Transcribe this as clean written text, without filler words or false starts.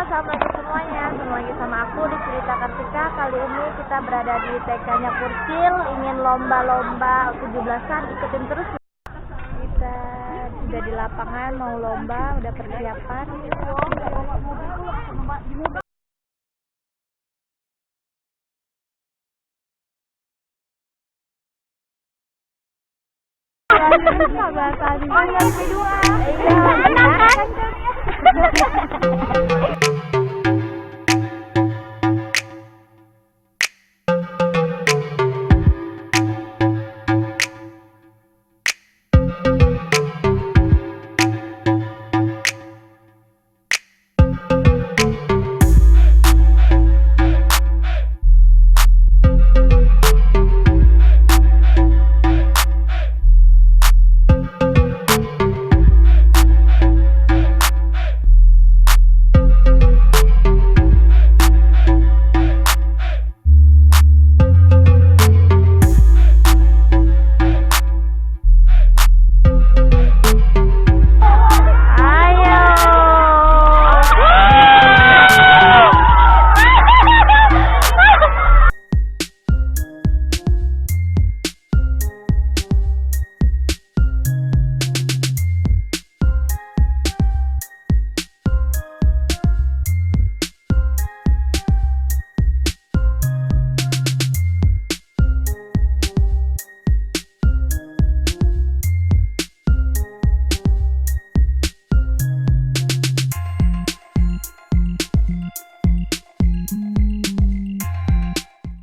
assalamualaikum semuanya. Kembali lagi sama aku di Cerita Kartika. Kali ini kita berada di TK-nya Kurcil. Ingin lomba-lomba 17-an, ikutin terus. Kita sudah di lapangan mau lomba, udah persiapan. Oh, yang kedua. Iya.